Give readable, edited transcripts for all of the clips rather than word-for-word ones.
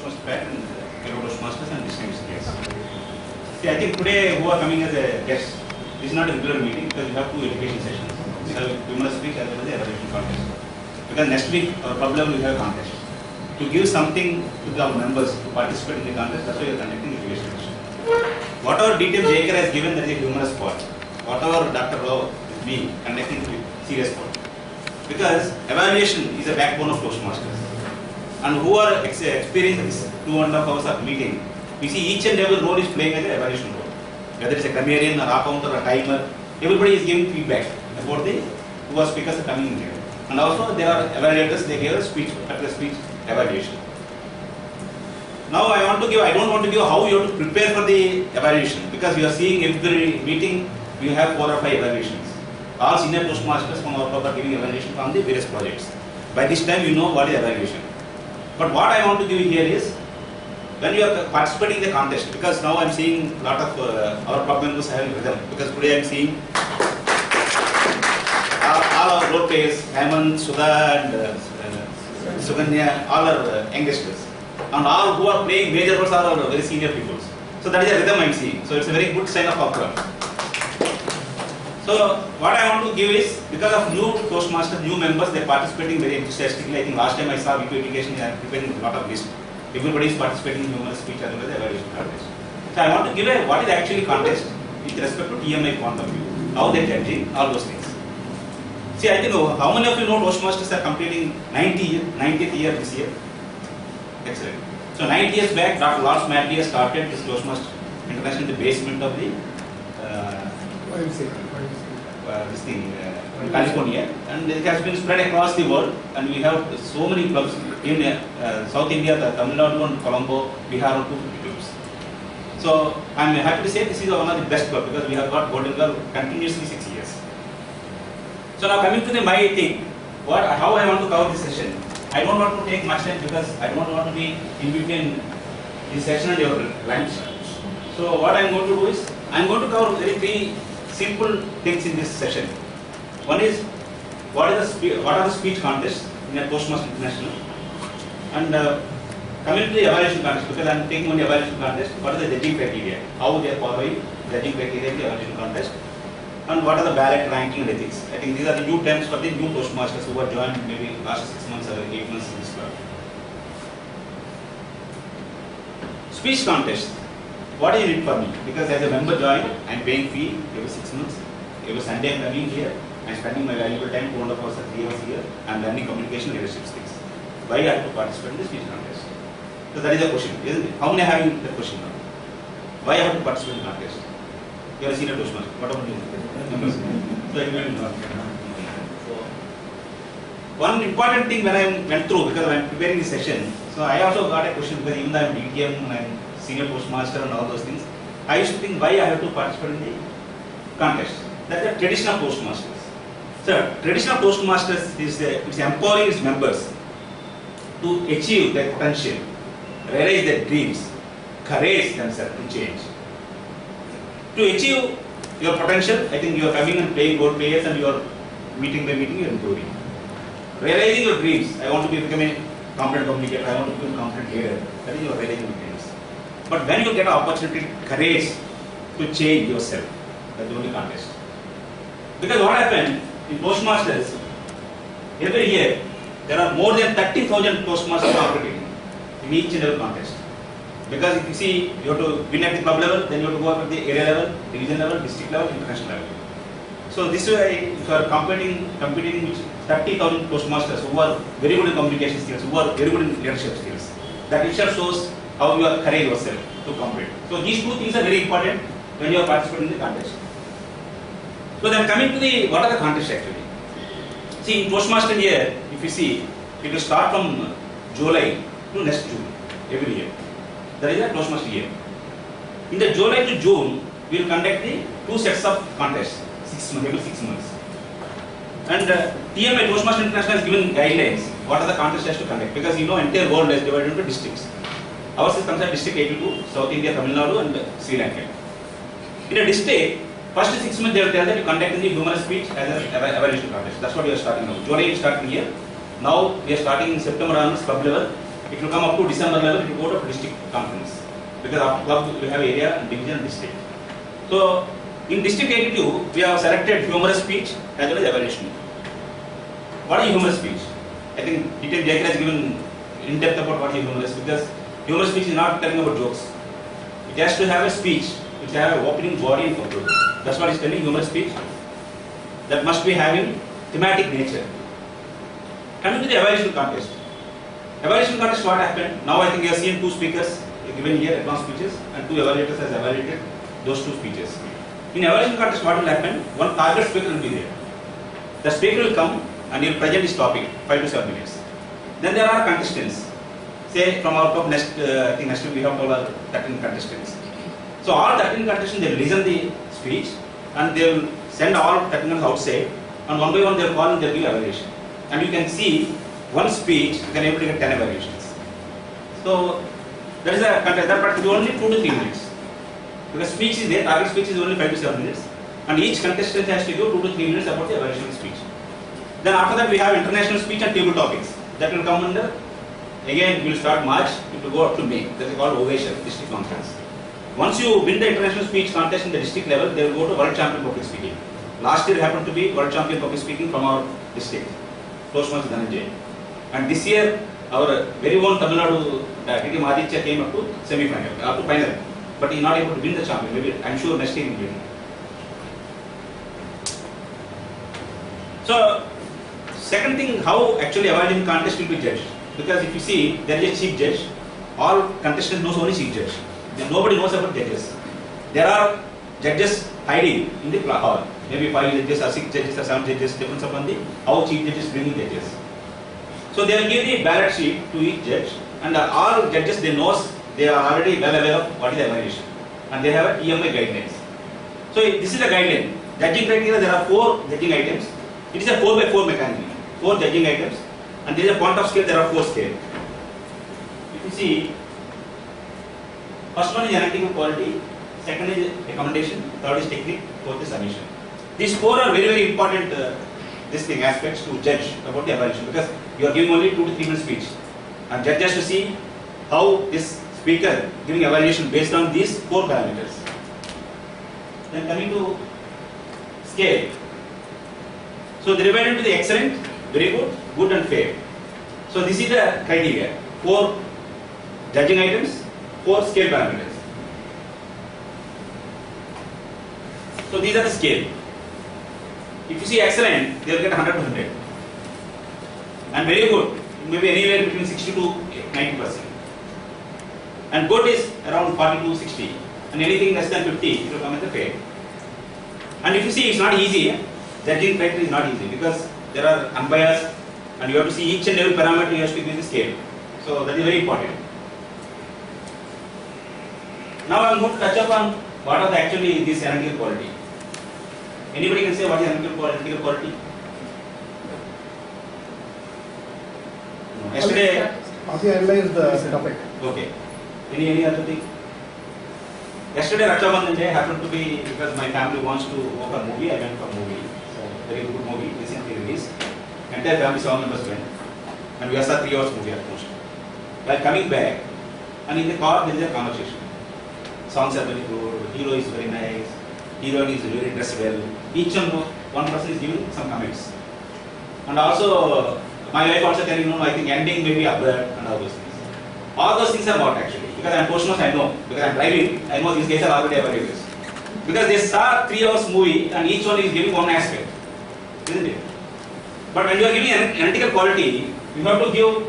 Toastmaster Pat and fellow Toastmasters and distinguished guests. See, I think today who are coming as a guest, this is not a regular meeting because we have two education sessions. We have humorous speech as well as the evaluation contest. Because next week our club level we have a contest. To give something to our members to participate in the contest, that's why we are conducting the education session. Whatever details JK has given, there is a humorous part. Whatever Dr. Rao is me conducting the serious part. Because evaluation is a backbone of Toastmasters. And who are experiencing this 2.5 hours of meeting, we see each and every role is playing as an evaluation role. Whether it's a grammarian, a accountant, or a timer, everybody is giving feedback about the who are speakers are coming in here. And also there are evaluators, they give a speech, after speech evaluation. Now I don't want to give how you have to prepare for the evaluation, because you are seeing every meeting we have 4 or 5 evaluations. All senior Toastmasters from our club are giving evaluation on the various projects. By this time you know what is evaluation. But what I want to give here is, when you are participating in the contest, because now I am seeing a lot of our club members having rhythm, because today I am seeing all our role players, Hemant, Sudha and Suganya, all are youngsters. And all who are playing major roles are very senior people. So that is a rhythm I am seeing. So it's a very good sign of our club. So what I want to give is, because of new Toastmasters, new members, they are participating very enthusiastically. I think last time I saw VP Education, they are preparing a lot of lists. Everybody is participating in humorous speech as well as the evaluation contest. So I want to give what is actually contest with respect to TMI point of view, how they are judging, all those things. See, I think how many of you know Toastmasters are completing 90th year this year? Excellent. So 90 years back, Dr. Lawrence Matthew started this Toastmasters International in the basement of the this thing, California, and it has been spread across the world, and we have so many clubs in South India, Tamil Nadu and Colombo, we have 250 clubs. So I am happy to say this is one of the best clubs, because we have got Golden Girl continuously 6 years. So now coming to the my thing, how I want to cover this session. I don't want to take much time, because I don't want to be in between this session and your lunch. So what I am going to do is, I am going to cover three simple things in this session. One is, what are the speech contests in a Toastmasters International, and coming to the evaluation contest, because I am taking on the evaluation contest, what are the judging criteria, how they are following judging criteria in the evaluation contest, and what are the ballot ranking and ethics. I think these are the new terms for the new Toastmasters who have joined maybe last 6 months or 8 months in this club. Speech contest. What is it for me? Because as a member joined, I am paying fee every 6 months. Every Sunday I am coming here. I am spending my valuable time, 2.5 hours or 3 hours here. I am learning communication leadership skills. Why I have to participate in the speech contest? So that is the question, isn't it? How many are having the question now? Why I have to participate in the contest? You are a senior Toastmaster. What about you? So you will not. So one important thing when I went through, because I am preparing this session, so I also got a question, because even though I am BTM and I am senior Toastmaster and all those things, I used to think why I have to participate in the contest. That's the traditional Toastmasters. So traditional Toastmasters is it's empowering its members to achieve their potential, realize their dreams, courage themselves to change. To achieve your potential, I think you are coming and playing role players, and you are meeting by meeting, you are improving. Realizing your dreams, I want to become a competent communicator, I want to become a competent leader. That is your realizing your dreams. But when you get an opportunity, courage to change yourself, that's the only contest. Because what happened in Toastmasters, every year there are more than 30,000 Toastmasters competing in each and every contest. Because if you see, you have to win at the club level, then you have to go up at the area level, division level, district level, international level. So this way, if you are competing with 30,000 Toastmasters who are very good in communication skills, who are very good in leadership skills, that itself shows how you are courage yourself to compete. So these two things are very important when you are participating in the contest. So then coming to the, what are the contests actually? See, in Toastmaster year, if you see, it will start from July to next June, every year. That is a Toastmaster year. In the July to June, we will conduct the 2 sets of contests, every 6 months. And TMI, Toastmaster International, has given guidelines, what are the contests has to conduct, because you know entire world is divided into districts. Ours is considered district 82, South India, Tamil Nadu and Sri Lanka. In a district, first 6 months they will tell that you conduct the humorous speech as an evaluation contest. That's what we are starting now. July is starting here. Now we are starting in September onwards club level. It will come up to December level, it will go to district conference. Because after club we have area, division, district. So in district 82, we have selected humorous speech as well as evaluation. What is humorous speech? I think detailed Jacob has given in depth about what is humorous, because humorous speech is not telling about jokes. It has to have a speech, which have an opening body and conclude. That's what is telling humorous speech. That must be having thematic nature. Coming to the evaluation contest. Evaluation contest, what happened? Now I think you have seen two speakers given here, advanced speeches, and two evaluators has evaluated those two speeches. In evaluation contest, what will happen? One target speaker will be there. The speaker will come and he will present his topic, 5 to 7 minutes. Then there are contestants. Say from our club next, I think next week we have total 13 contestants. So all 13 contestants, they will listen the speech and they will send all 13 outside, and one by one they will call and they will give evaluation. And you can see one speech, you can able to get 10 evaluations. So that is a contest, that part will be only 2 to 3 minutes. Because speech is there, target speech is only 5 to 7 minutes, and each contestant has to give 2 to 3 minutes about the evaluation speech. Then after that we have international speech and table topics. That will come under, again we will start March, it will go up to May. That is called ovation, district conference. Once you win the international speech contest in the district level, they will go to world champion public speaking. Last year happened to be world champion public speaking from our district, Toastmasters Dhananjay. And this year our very own Tamil Nadu K.K. Maditya came up to semi-final, up to final. But he is not able to win the champion. Maybe I am sure next year he will win. So second thing, how actually evaluation contest will be judged. Because if you see, there is a chief judge. All contestants knows only chief judge. Then nobody knows about judges. There are judges hiding in the hall. Maybe 5 judges or 6 judges or 7 judges, depends upon the how chief judge is bringing judges. So they will give the ballot sheet to each judge, and all judges they are already well aware of what is the evaluation, and they have a EMI guidelines. So this is a guideline. Judging criteria, there are 4 judging items. It is a 4 by 4 mechanism. 4 judging items, and there is a point of scale, there are 4 scale. If you see, first one is analytical quality, second is recommendation, third is technique, fourth is submission. These 4 are very, very important aspects to judge about the evaluation, because you are giving only 2 to 3 minutes speech, and judge has to see how this speaker giving evaluation based on these 4 parameters. Then coming to scale. So they divide into the excellent, very good, good and fair. So this is the criteria. 4 judging items, 4 scale parameters. So these are the scale. If you see excellent, they will get 100 to 100. And very good, maybe anywhere between 60 to 90%. And good is around 40 to 60. And anything less than 50, it will come as a fair. And if you see, it's not easy. Judging criteria is not easy, because there are unbiased, and you have to see each and every parameter you have to give the scale. So that is very important. Now I am going to touch upon what are actually this analytical quality. Anybody can say what is analytical quality? No. Yesterday. How do you analyze the topic? Okay. Any other thing? Yesterday Raksha Bandhan Day happened to be because my family wants to go for a movie. I went for a movie. So very good movie, recently released. Entire family 7 members went, and we saw 3 hours movie at most. While coming back, and in the car there is a conversation. Songs are very good. Hero is very nice. Heroine is very dressed well. Each and one person is giving some comments. And also, my wife also telling, I think ending may be absurd and all those things. All those things are what actually? Because I am Postmaster, I know. Because I am driving, I know these guys are already evaluators. Because they saw 3 hours movie and each one is giving one aspect. Isn't it? But when you are giving analytical quality, you have to give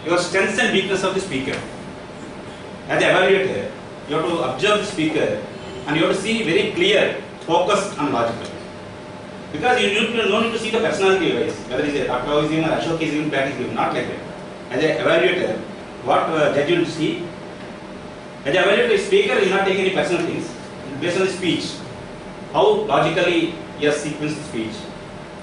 your strengths and weakness of the speaker. As an evaluator, you have to observe the speaker and you have to see very clear, focused and logical. Because you don't need to see the personality wise, whether it is a Dr. is given or Ashok is given, Pat is given, not like that. As an evaluator, what judge will see? As an evaluator, speaker is not taking any personal things. Based on the speech, how logically he has sequenced the speech,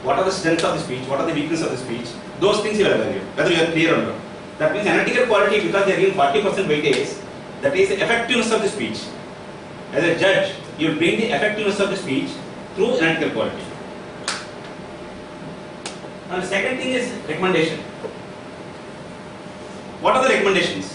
what are the strengths of the speech, what are the weaknesses of the speech, those things you will evaluate, whether you are clear or not. That means analytical quality, because they are giving 40% weightage, that is the effectiveness of the speech. As a judge, you will bring the effectiveness of the speech through analytical quality. And the second thing is recommendation. what are the recommendations?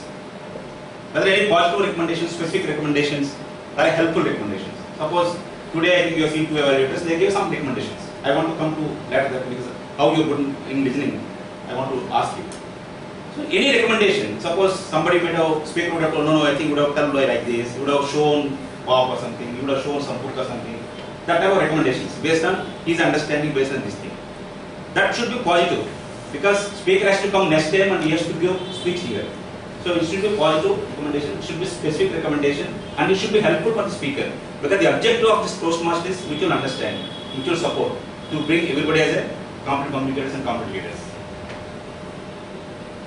Whether any positive recommendations, specific recommendations, or helpful recommendations. Suppose today I think you have seen two evaluators, they gave some recommendations. I want to come to later that because how you are good in listening, I want to ask you. So any recommendation, suppose somebody might have, speaker would have told, no, I think you would have told like this, you would have shown pop or something, you would have shown some book or something. That type of recommendations based on his understanding, based on this thing. That should be positive because speaker has to come next time and he has to give speech here. So it should be positive recommendation, it should be specific recommendation, and it should be helpful for the speaker. Because the objective of this Toastmaster is mutual understanding, mutual support, to bring everybody as a competent communicators and competent leaders.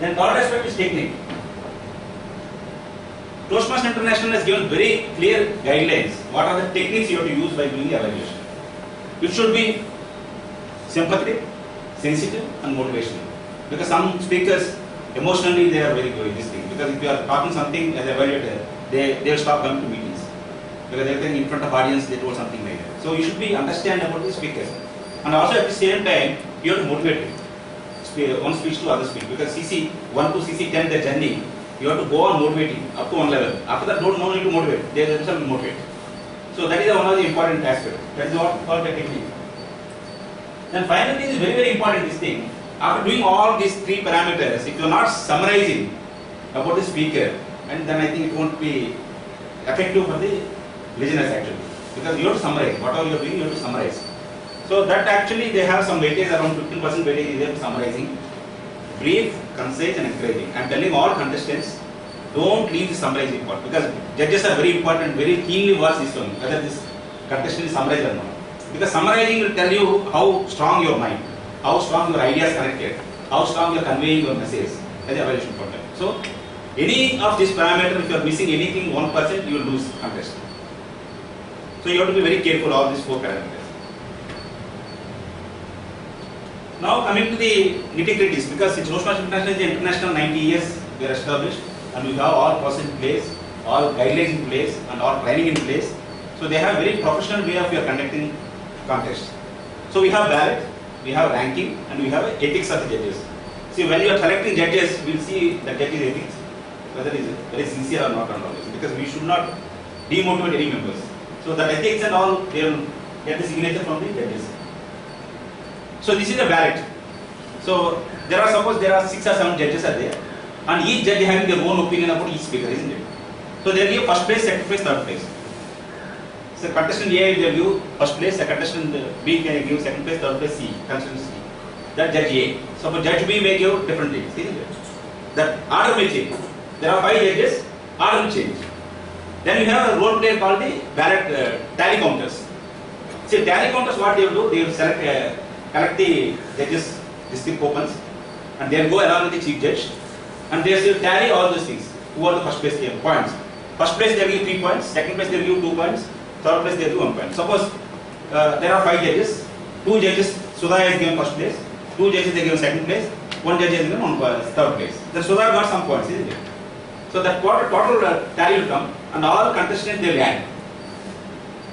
Then third aspect is technique. Toastmasters International has given very clear guidelines. What are the techniques you have to use by doing the evaluation? It should be sympathetic, sensitive, and motivational. Because some speakers, emotionally, they are very good in this thing. Because if you are talking something as an evaluator, they will stop coming to meetings. Because they think in front of audience, they told something like that. So you should be understand about the speakers. And also at the same time, you have to motivate them. One speech to other speech. Because CC 1 to CC 10, the journey, you have to go on motivating up to one level. After that, no need to motivate. They themselves will motivate. So that is one of the important aspects. That is what called the technique. Then finally, is very, very important this thing. After doing all these three parameters, if you are not summarizing about the speaker, and then I think it won't be effective for the listeners actually. Because you have to summarize. Whatever you are doing, you have to summarize. So that actually they have some weightage, around 15% weightage is there summarizing. Brief, concise and encouraging. I am telling all contestants, don't leave the summarizing part because judges are very important, very keenly watch this one, whether this contestant is summarized or not. Because summarizing will tell you how strong your mind, how strong your ideas connected, how strong you are conveying your message as an evaluation point. So any of these parameters, if you are missing anything 1%, you will lose contest. So you have to be very careful of these 4 parameters. Now coming to the nitty-gritties, because Toastmasters International is international 90 years we are established and we have all process in place, all guidelines in place and all training in place. So they have very professional way of conducting contests. So we have ballot, we have ranking and we have ethics of the judges. See, when you are selecting judges, we will see the judges' ethics, whether it is very sincere or not and all this, because we should not demotivate any members. So the ethics and all, they will get the signature from the judges. So this is a ballot. So suppose there are 6 or 7 judges are there, and each judge having their own opinion about each speaker, isn't it? So they will give first place, second place, third place. So contestant A will give first place, contestant B can give second place, third place, C, contestant C. That judge A. So judge B may give different things, isn't it? That order may change. There are 5 judges, order will change. Then you have a role player called the ballot tally counters. See, tally counters, what they will do, they will select collect the judges' district coupons and they will go along with the chief judge and they will tally all those things. Who are the first place points? First place they will give 3 points, second place they will give 2 points, third place they will give 1 point. Suppose there are 5 judges, 2 judges, Sudha has given first place, 2 judges they give second place, 1 judge has given third place. Then Sudha got some points, isn't it? So that total tally will come and all contestants they will add.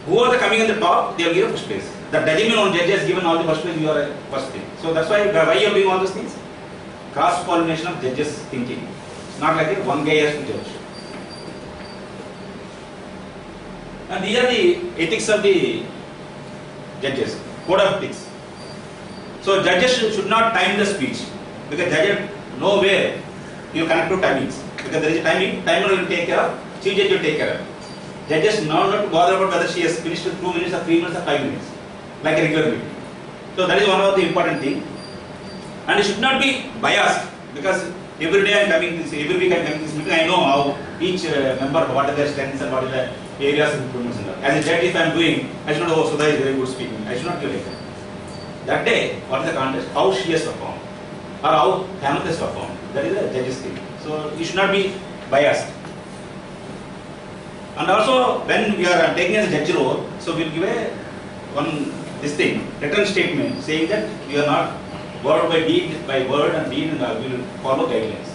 Who are the coming on the top, they will give first place. That doesn't mean one judge has given all the first place, you are a first thing. So that's why you are doing all those things. Cross-pollination of judges' thinking. It's not like one guy has to judge. And these are the ethics of the judges, code of ethics. So judges should not time the speech because judges know where you connect to timings. Because there is a timing, timer will take care of, chief judge will take care of. Judges not to bother about whether she has finished with 2 minutes or 3 minutes or 5 minutes, like a regular meeting. So that is one of the important things. And it should not be biased because every day I am coming this, every week I am coming this meeting, I know how each member, what are their strengths and what are the areas of improvements. As a judge, if I am doing, I should not, oh, Sudha is very good speaking. I should not give like that. That day, what is the contest? How she has performed or how Hemant has performed. That is the judge's thing. So you should not be biased. And also, when we are taking as a judge role, so we will give this thing, written statement saying that we are not word by deed, by word and deed, and we will follow guidelines.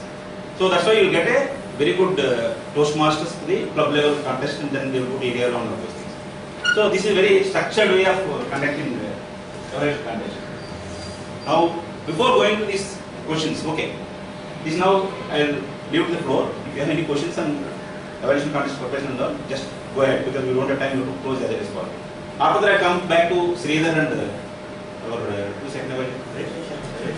So that's why you will get a very good Toastmasters to the club level contest, and then they will put area around all those things. So this is a very structured way of conducting the contest. Now, before going to these questions, okay, This now I will leave to the floor. If you have any questions on evaluation contest preparation and all, just go ahead because we don't have time to close the other spot. After that, I come back to Sridhar and our two second evaluation, right?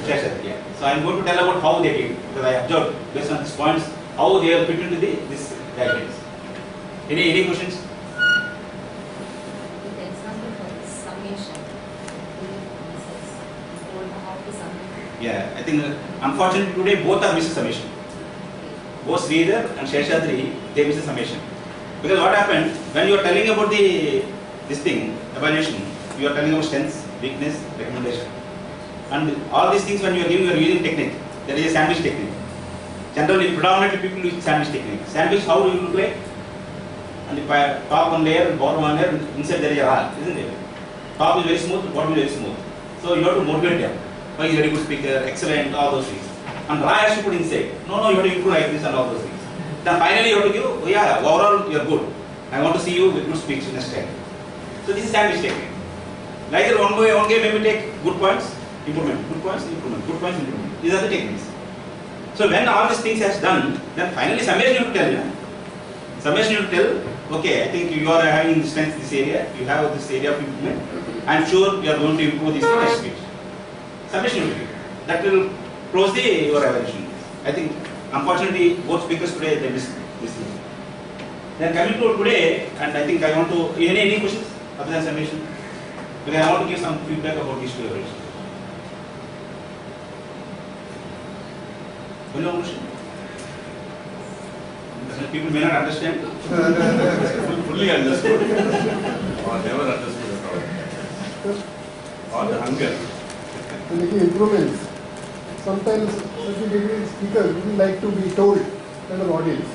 Sheshadri, yeah. So I am going to tell about how they did because I observed based on these points how they are fit into this guidelines. Any questions? With example for summation, how to summate. Yeah, I think unfortunately today both are missing summation. Both Sridhar and Sheshadri, they miss the summation. Because what happened, when you are telling about this thing, evaluation, you are telling about strengths, weakness, recommendation. And all these things when you are giving, you are using technique. There is a sandwich technique. Generally, predominantly people use sandwich technique. Sandwich, how do you do it? And the top one layer, bottom one layer, inside there is a R, isn't it? Top is very smooth, bottom is very smooth. So you have to motivate them. Oh, he's a very good speaker, excellent, all those things. And Ra has to put inside. No, you have to improve like this and all those things. Then finally you have to give, oh yeah, overall you are good. I want to see you with good speech next time. So this is sandwich technique. Neither one game maybe take good points, improvement, good points, improvement, good points, improvement. These are the techniques. So when all these things has done, then finally summation you have to tell. Summation you have to tell, okay, I think you are having strength in this area, you have this area of improvement. I am sure you are going to improve this next speech. Summation you have to give. That will close your evaluation. I think unfortunately both speakers today they missed this thing. Then coming to today, and I think I want to any questions other than summation? Because I want to give some feedback about these two evaluations. Only one question? People may not understand. Fully understood. Or never understood at all. Or the hunger. To making improvements. Sometimes certain speakers wouldn't like to be told kind of audience.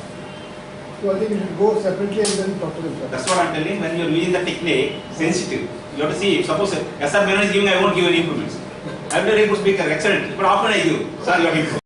So I think it should go separately and then talk to them. That's what I'm telling. When you're using the technique, sensitive. You have to see. If suppose SR Menon is giving, I won't give any improvements. I'm a very good speaker, excellent. But often I give. Sorry, you have to improve.